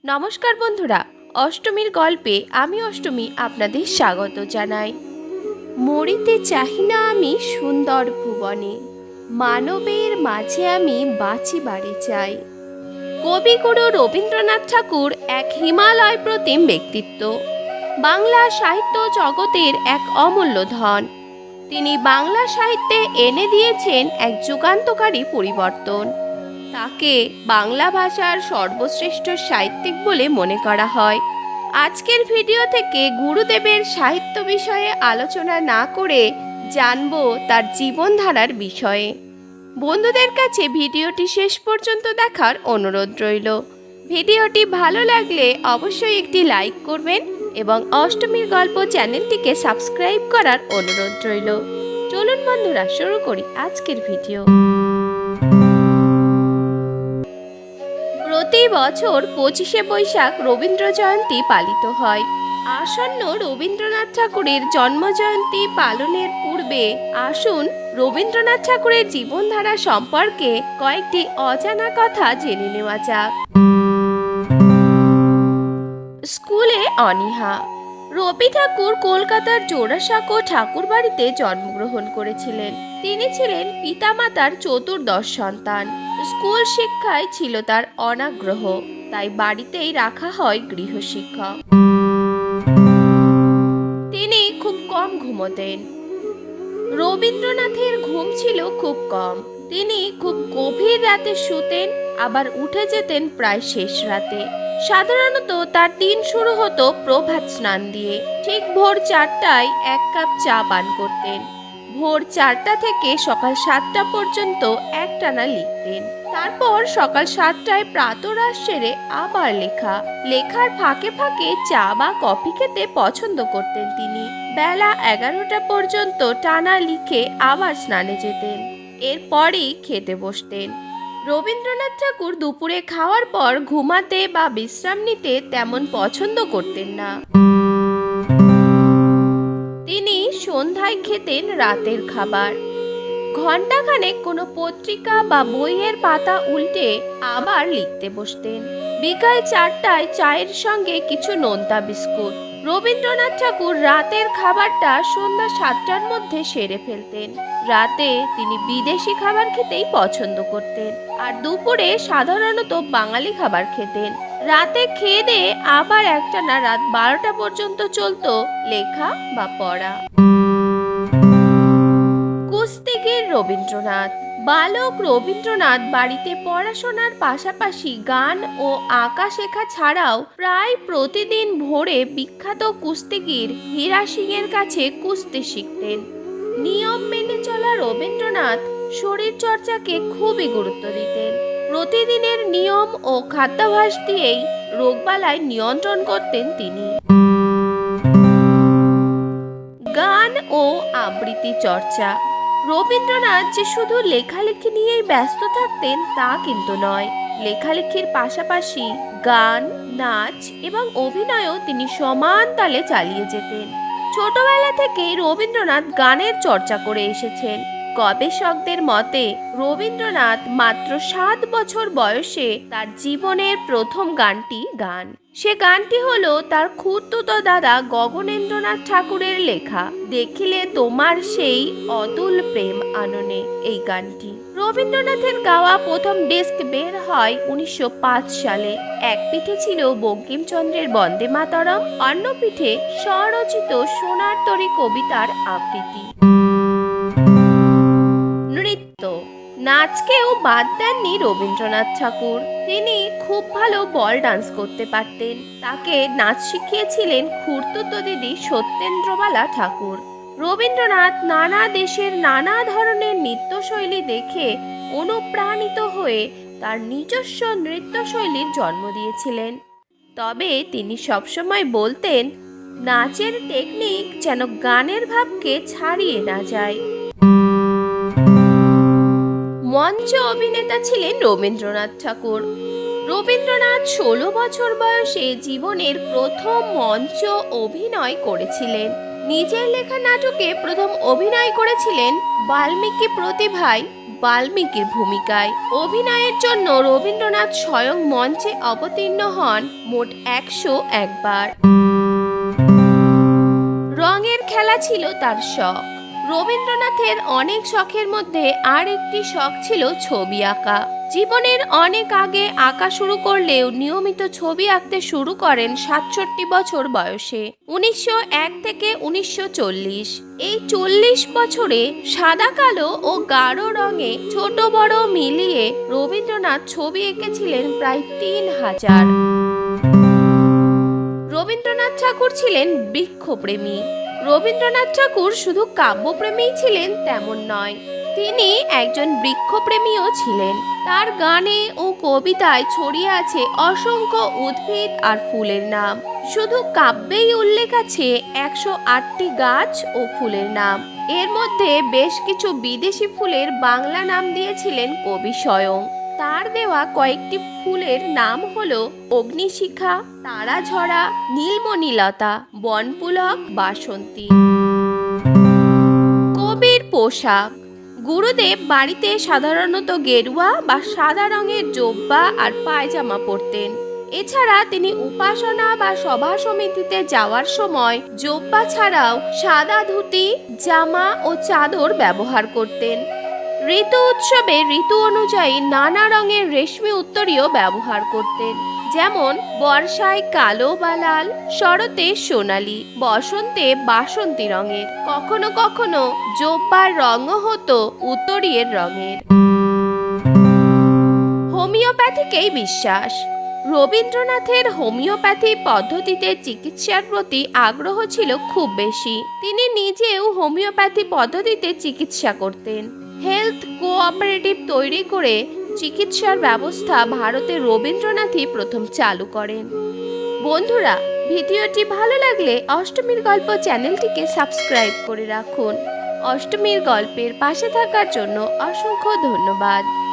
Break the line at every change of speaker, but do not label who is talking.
নমস্কার বন্ধুরা, অষ্টমীর গল্পে আমি অষ্টমী আপনাদের স্বাগত জানাই। মরিতে চাহি না আমি সুন্দর ভুবনে, মানবের মাঝে আমি বাঁচিবারে চাই। কবিগুরু রবীন্দ্রনাথ ঠাকুর এক হিমালয় প্রতিম ব্যক্তিত্ব, বাংলা সাহিত্য জগতের এক অমূল্য ধন। তিনি বাংলা সাহিত্যে এনে দিয়েছেন এক যুগান্তকারী পরিবর্তন। তাকে বাংলা ভাষার সর্বশ্রেষ্ঠ সাহিত্যিক বলে মনে করা হয়। আজকের ভিডিও থেকে গুরুদেবের সাহিত্য বিষয়ে আলোচনা না করে জানব তার জীবনধারার বিষয়ে। বন্ধুদের কাছে ভিডিওটি শেষ পর্যন্ত দেখার অনুরোধ রইল। ভিডিওটি ভালো লাগলে অবশ্যই একটি লাইক করবেন এবং অষ্টমীর গল্প চ্যানেলটিকে সাবস্ক্রাইব করার অনুরোধ রইল। চলুন বন্ধুরা, শুরু করি আজকের ভিডিও। প্রতি বছর 25শে বৈশাখ রবীন্দ্র জয়ন্তী পালিত হয়। আসন্ন রবীন্দ্রনাথ ঠাকুরের জন্মজয়ন্তী পালনের পূর্বে আসুন রবীন্দ্রনাথ ঠাকুরের জীবনধারা সম্পর্কে কয়েকটি অজানা কথা জেনে নেওয়া যাক। স্কুলে অনীহা। রবি ঠাকুর কলকাতার জোড়াসাঁকো ঠাকুর বাড়িতে জন্মগ্রহণ করেছিলেন। তিনি ছিলেন পিতামাতার চতুর্দশ সন্তান। স্কুল শিক্ষায় ছিল তার অনাগ্রহ, তাই বাড়িতেই রাখা হয় গৃহশিক্ষক। তিনি খুব কম ঘুমোতেন। রবীন্দ্রনাথের ঘুম ছিল খুব কম। তিনি খুব গভীর রাতে শুতেন, আবার উঠে যেতেন প্রায় শেষ রাতে। সাধারণত তার দিন শুরু হতো প্রভাত স্নান দিয়ে। ঠিক ভোর 4টায় 1 কাপ চা পান করতেন। ভোর 4টা থেকে সকাল 7টা পর্যন্ত একটানা লিখতেন। তারপর সকাল 7টায় প্রাতরাশ সেরে আবার লেখার ফাঁকে ফাঁকে চা বা কফি খেতে পছন্দ করতেন তিনি। বেলা 11টা পর্যন্ত টানা লিখে আবার স্নানে যেতেন। এরপরই খেতে বসতেন। রবীন্দ্রনাথ ঠাকুর দুপুরে খাওয়ার পর ঘুমাতে বা বিশ্রাম নিতে তেমন পছন্দ করতেন না। তিনি সন্ধ্যায় খেতেন রাতের খাবার। ঘণ্টাখানেক কোনো পত্রিকা বা বইয়ের পাতা উল্টে আবার লিখতে বসতেন। বিকাল 4টায় চায়ের সঙ্গে কিছু নোনতা বিস্কুট। রবীন্দ্রনাথ ঠাকুর রাতের খাবারটা সন্ধ্যা 7টার মধ্যে সেরে ফেলতেন। রাতে তিনি বিদেশি খাবার খেতেই পছন্দ করতেন, আর দুপুরে সাধারণত বাঙালি খাবার খেতেন। রাতে খেয়ে দিয়ে আবার একটানা রাত 12টা পর্যন্ত চলতো লেখা বা পড়া। কুস্তিগীর রবীন্দ্রনাথ। বালক রবীন্দ্রনাথ বাড়িতে পড়াশোনার পাশাপাশি গান ও আঁকা শেখা ছাড়াও প্রায় প্রতিদিন ভোরে বিখ্যাত কুস্তিগীর হীরা সিংয়ের কাছে কুস্তি শিখতেন। নিয়ম মেনে চলা রবীন্দ্রনাথ শরীর চর্চাকে খুবই গুরুত্ব দিতেন। প্রতিদিনের নিয়ম ও খাদ্যাভ্যাস দিয়েই রোগবালাই নিয়ন্ত্রণ করতেন তিনি। গান ও আবৃত্তি চর্চা। রবীন্দ্রনাথ যে শুধু লেখালেখি নিয়েই ব্যস্ত থাকতেন তা কিন্তু নয়। লেখালেখির পাশাপাশি গান, নাচ এবং অভিনয়ও তিনি সমান তালে চালিয়ে যেতেন। ছোটবেলা থেকেই রবীন্দ্রনাথ গানের চর্চা করে এসেছেন। গবেষকদের মতে রবীন্দ্রনাথ মাত্র 7 বছর বয়সে তার জীবনের প্রথম গানটি গান। সে গানটি হলো তার খুড়তুতো দাদা গগনেন্দ্রনাথ ঠাকুরের লেখা দেখিলে তোমার সেই অতুল প্রেম আননে। এই গানটি রবীন্দ্রনাথের গাওয়া প্রথম ডিস্ক বের হয় 1905 সালে। এক পিঠে ছিল বঙ্কিমচন্দ্রের বন্দে মাতরম, অন্য পিঠে স্বরচিত সোনার তরী কবিতার আবৃত্তি। নৃত্য। নাচকেও বাদ দেননি রবীন্দ্রনাথ ঠাকুর। তিনি খুব ভালো বল ডান্স করতে পারতেন। তাকে নাচ শিখিয়েছিলেন খুড়তুতো দিদি সত্যেন্দ্রবালা ঠাকুর। রবীন্দ্রনাথ নানা দেশের নানা ধরনের নৃত্যশৈলী দেখে অনুপ্রাণিত হয়ে তার নিজস্ব নৃত্যশৈলীর জন্ম দিয়েছিলেন। তবে তিনি সবসময় বলতেন, নাচের টেকনিক যেন গানের ভাবকে ছাড়িয়ে না যায়। মঞ্চ অভিনেতা ছিলেন রবীন্দ্রনাথ ঠাকুর। রবীন্দ্রনাথ 16 বছর বয়সে জীবনের প্রথম মঞ্চ অভিনয় করেছিলেন। নিজের লেখা নাটকে প্রথম অভিনয় করেছিলেন বাল্মীকি প্রতিভায় বাল্মীকির ভূমিকায়। অভিনয়ের জন্য রবীন্দ্রনাথ স্বয়ং মঞ্চে অবতীর্ণ হন মোট 101 বার। রঙের খেলা ছিল তার শখ। রবীন্দ্রনাথের অনেক শখের মধ্যে আর একটি শখ ছিল ছবি আঁকা। জীবনের অনেক আগে আঁকা শুরু করলেও নিয়মিত ছবি আঁকতে শুরু করেন 67 বছর বয়সে, 1901 থেকে 1940। এই 40 বছরে সাদা কালো ও গাঢ় রঙে ছোট বড় মিলিয়ে রবীন্দ্রনাথ ছবি এঁকেছিলেন প্রায় 3000। রবীন্দ্রনাথ ঠাকুর ছিলেন বৃক্ষপ্রেমী। রবীন্দ্রনাথ ঠাকুর শুধু কাব্যপ্রেমীই ছিলেন তেমন নয়, তিনি একজন বৃক্ষপ্রেমীও ছিলেন। তার গানে ও কবিতায় ছড়িয়ে আছে অসংখ্য উদ্ভিদ আর ফুলের নাম। শুধু কাব্যেই উল্লেখ আছে 108টি গাছ ও ফুলের নাম। এর মধ্যে বেশ কিছু বিদেশি ফুলের বাংলা নাম দিয়েছিলেন কবি স্বয়ং। তার দেওয়া কয়েকটি ফুলের নাম হলো অগ্নিশিখা, তারাঝরা, নীলমণিলতা, বনপুলক, বাসন্তী। কবির পোশাক। গুরুদেব বাড়িতে সাধারণত গেরুয়া বা সাদা রঙের জোব্বা আর পায়জামা পরতেন। এছাড়া তিনি উপাসনা বা সভা সমিতিতে যাওয়ার সময় জোব্বা ছাড়াও সাদা ধুতি, জামা ও চাদর ব্যবহার করতেন। ঋতু উৎসবে ঋতু অনুযায়ী নানা রঙের রেশমি উত্তরীয় ব্যবহার করতেন, যেমন বর্ষায় কালো বা লাল, শরতে সোনালী, বসন্তে বাসন্তী রঙের। কখনো কখনো জোব্বার রঙও হতো উত্তরীয়ের রঙের। হোমিওপ্যাথিকেই বিশ্বাস। রবীন্দ্রনাথের হোমিওপ্যাথি পদ্ধতিতে চিকিৎসার প্রতি আগ্রহ ছিল খুব বেশি। তিনি নিজেও হোমিওপ্যাথি পদ্ধতিতে চিকিৎসা করতেন। হেলথ কোঅপারেটিভ তৈরি করে চিকিৎসার ব্যবস্থা ভারতে রবীন্দ্রনাথই প্রথম চালু করেন। বন্ধুরা, ভিডিওটি ভালো লাগলে অষ্টমীর গল্প চ্যানেলটিকে সাবস্ক্রাইব করে রাখুন। অষ্টমীর গল্পের পাশে থাকার জন্য অসংখ্য ধন্যবাদ।